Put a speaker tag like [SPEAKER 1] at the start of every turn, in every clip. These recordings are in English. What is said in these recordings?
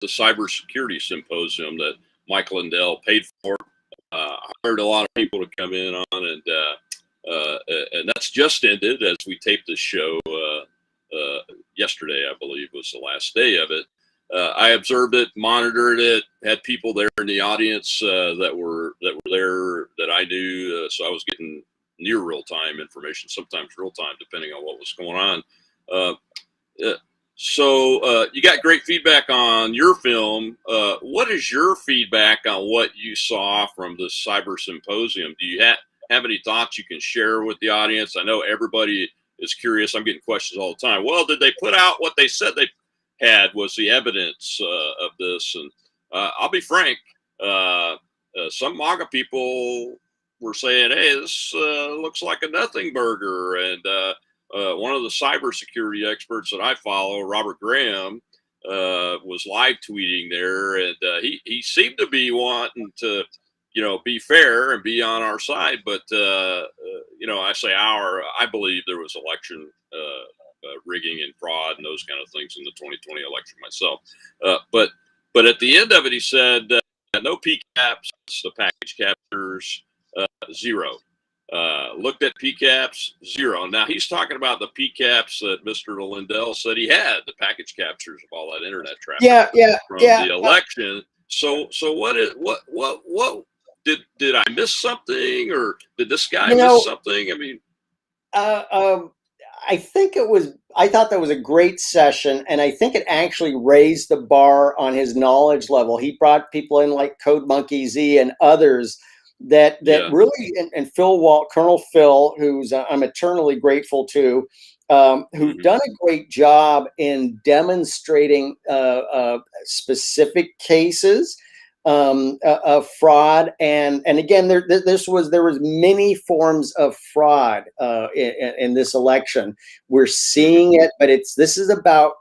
[SPEAKER 1] the cybersecurity symposium that Mike Lindell paid for. Hired a lot of people to come in on, and that's just ended as we taped this show yesterday. I believe was the last day of it. I observed it, monitored it, had people there in the audience that were there that I knew, so I was getting near real time information, sometimes real time, depending on what was going on. So you got great feedback on your film. What is your feedback on what you saw from the Cyber Symposium? Do you have any thoughts you can share with the audience? I know everybody is curious. I'm getting questions all the time. Well, did they put out what they said they had? Was the evidence of this? And I'll be frank, some MAGA people were saying, hey, this looks like a nothing burger. And one of the cybersecurity experts that I follow, Robert Graham, was live tweeting there, and he seemed to be wanting to, be fair and be on our side. But I say I believe there was election rigging and fraud and those kind of things in the 2020 election myself. But at the end of it, he said no PCAPs, the package captures, zero. Looked at PCAPs, zero. Now he's talking about the PCAPs that Mr. Lindell said he had, the package captures of all that internet traffic from the election. So what did I miss something, or did this guy miss something? I mean,
[SPEAKER 2] I thought that was a great session, and I think it actually raised the bar on his knowledge level. He brought people in like Code Monkey Z and others that really, and Colonel Phil, who's I'm eternally grateful to, who've done a great job in demonstrating specific cases of fraud, and again, there was many forms of fraud in this election. We're seeing it, but this is about.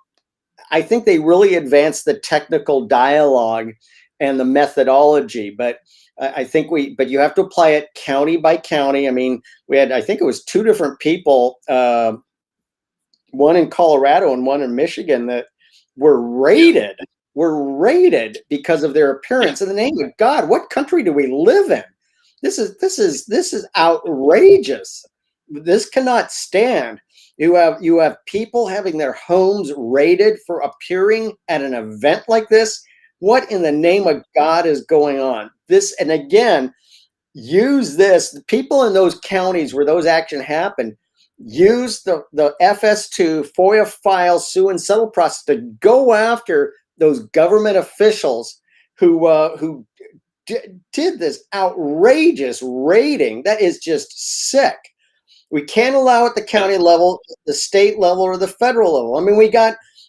[SPEAKER 2] I think they really advanced the technical dialogue and the methodology, but I think but you have to apply it county by county. I mean, we had, I think it was 2 different people, one in Colorado and one in Michigan, that were raided because of their appearance. In the name of God, what country do we live in? This is outrageous. This cannot stand. You have people having their homes raided for appearing at an event like this. What in the name of God is going on? And again, use this. The people in those counties where those actions happen, use the FS2 FOIA file sue and settle process to go after those government officials who did this outrageous raiding. That is just sick. We can't allow it at the county level, the state level, or the federal level. I mean,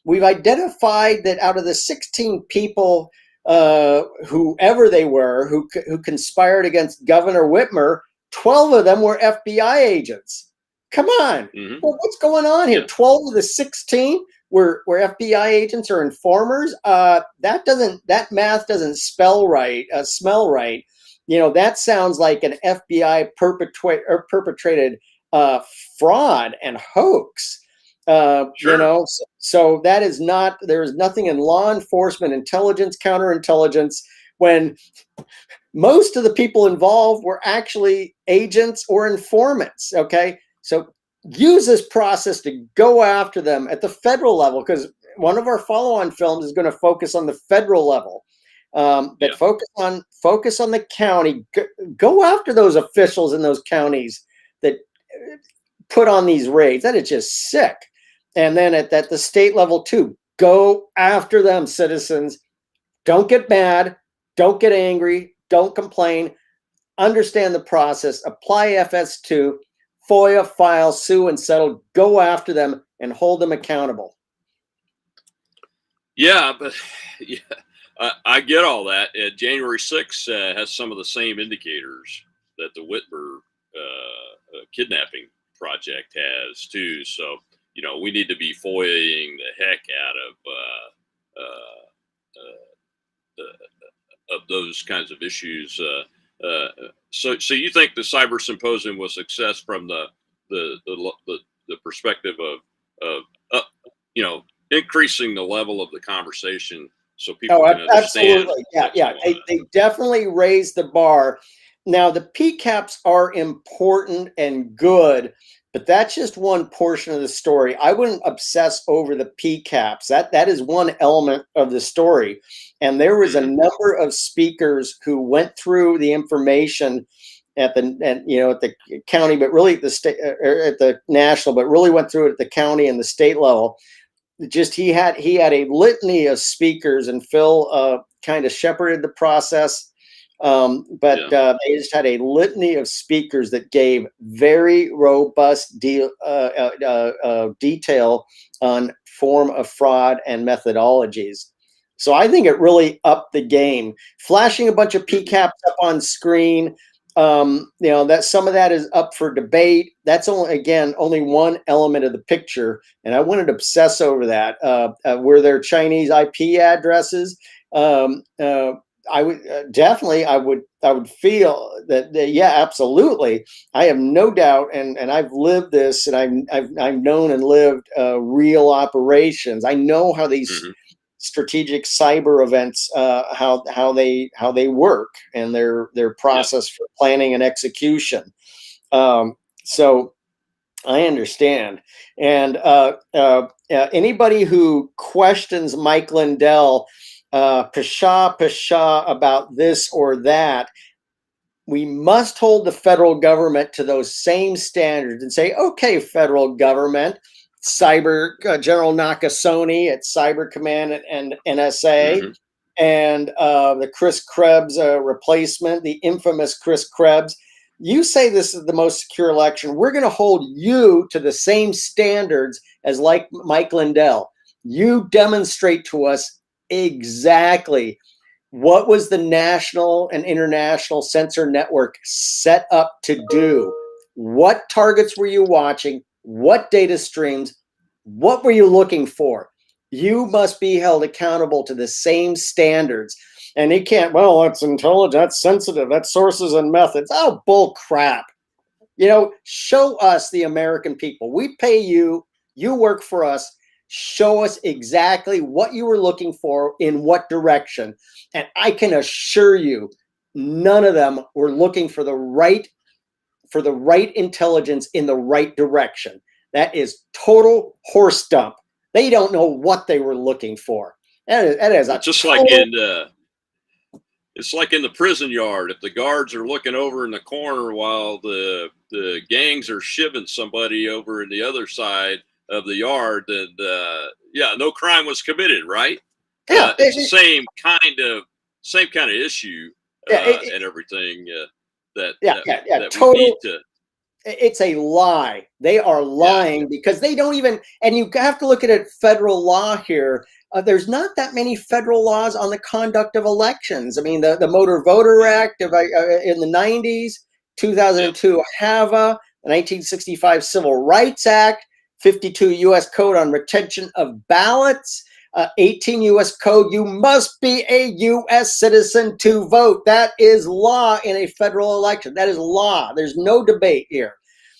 [SPEAKER 2] we've identified that out of the 16 people, whoever they were, who conspired against Governor Whitmer, 12 of them were FBI agents. Come on. Well, what's going on here? 12 of the 16 were FBI agents or informers. That math doesn't smell right. That sounds like an FBI perpetrated fraud and hoax. So that is not, there is nothing in law enforcement, intelligence, counterintelligence, when most of the people involved were actually agents or informants. Okay. So use this process to go after them at the federal level, because one of our follow-on films is going to focus on the federal level. Focus on the county. Go after those officials in those counties that put on these raids. That is just sick. And then at the state level too, go after them, citizens. Don't get mad. Don't get angry. Don't complain. Understand the process. Apply FS2, FOIA, file, sue, and settle. Go after them and hold them accountable.
[SPEAKER 1] Yeah, but I get all that. January 6th has some of the same indicators that the Whitmer kidnapping project has too. So, we need to be FOIAing the heck out of those kinds of issues. So you think the Cyber Symposium was a success from the perspective of increasing the level of the conversation so people can understand
[SPEAKER 2] absolutely. Yeah,
[SPEAKER 1] what's
[SPEAKER 2] yeah.
[SPEAKER 1] going on.
[SPEAKER 2] They definitely raised the bar. Now, the PCAPs are important and good, but that's just one portion of the story. I wouldn't obsess over the PCAPs. That is one element of the story. And there was a
[SPEAKER 1] Mm-hmm.
[SPEAKER 2] number of speakers who went through the information at the county, but really at the state, or at the national, but really went through it at the county and the state level. Just he had a litany of speakers, and Phil kind of shepherded the process. But they just had a litany of speakers that gave very robust detail on form of fraud and methodologies. So I think it really upped the game. Flashing a bunch of PCAPs up on screen, that some of that is up for debate. That's only one element of the picture, and I wouldn't obsess over that. Were there Chinese IP addresses? I would definitely. I would feel that. Yeah, absolutely. I have no doubt, and I've lived this, and I've known and lived real operations. I know how these strategic cyber events, how they work, and their process for planning and execution. So I understand. And anybody who questions Mike Lindell, pshaw about this or that, we must hold the federal government to those same standards and say, okay, federal government, Cyber General Nakasone at Cyber Command and NSA, and the Chris Krebs replacement, the infamous Chris Krebs. You say this is the most secure election. We're going to hold you to the same standards as like Mike Lindell. You demonstrate to us exactly what was the national and international sensor network set up to do. What targets were you watching? What data streams? What were you looking for? You must be held accountable to the same standards. And he can't, well, that's intelligent, that's sensitive, that's sources and methods. Oh, bull crap. Show us, the American people. We pay you, you work for us. Show us exactly what you were looking for, in what direction. And I can assure you, none of them were looking for the right intelligence in the right direction. That is total horse dump. They don't know what they were looking for. That is a
[SPEAKER 1] just
[SPEAKER 2] total...
[SPEAKER 1] It's like in the prison yard. If the guards are looking over in the corner while the gangs are shivving somebody over in the other side of the yard, then no crime was committed, right?
[SPEAKER 2] Yeah,
[SPEAKER 1] it's the same kind of issue and everything that
[SPEAKER 2] total,
[SPEAKER 1] we need to.
[SPEAKER 2] It's a lie. They are lying because they don't even, and you have to look at it, federal law here. There's not that many federal laws on the conduct of elections. I mean, the Motor Voter Act in the 90s, 2002 HAVA, the 1965 Civil Rights Act, 52 U.S. Code on retention of ballots, 18 U.S. Code, you must be a U.S. citizen to vote. That is law in a federal election. That is law. There's no debate here.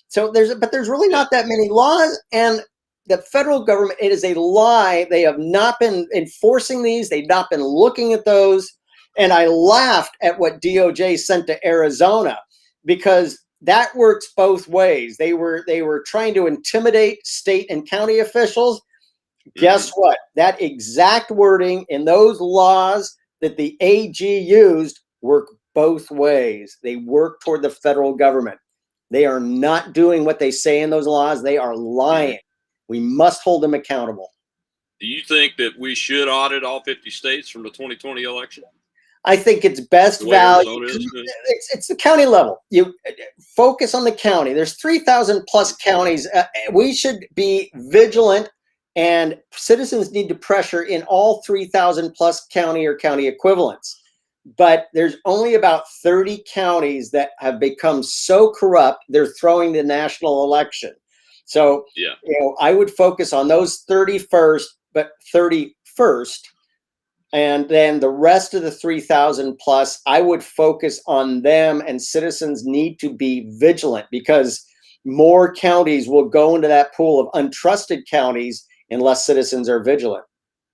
[SPEAKER 2] So there's really not that many laws, and the federal government, it is a lie. They have not been enforcing these. They've not been looking at those. And I laughed at what DOJ sent to Arizona, because that works both ways. They were trying to intimidate state and county officials. Guess what? That exact wording in those laws that the AG used work both ways. They work toward the federal government. They are not doing what they say in those laws. They are lying. We must hold them accountable.
[SPEAKER 1] Do you think that we should audit all 50 states from the 2020 election?
[SPEAKER 2] I think it's best value. It's the county level. You focus on the county. There's 3,000 plus counties. We should be vigilant, and citizens need to pressure in all 3,000 plus county or county equivalents. But there's only about 30 counties that have become so corrupt, they're throwing the national election. So, I would focus on those 30 first, but 30 first. And then the rest of the 3,000 plus, I would focus on them, and citizens need to be vigilant, because more counties will go into that pool of untrusted counties unless citizens are vigilant.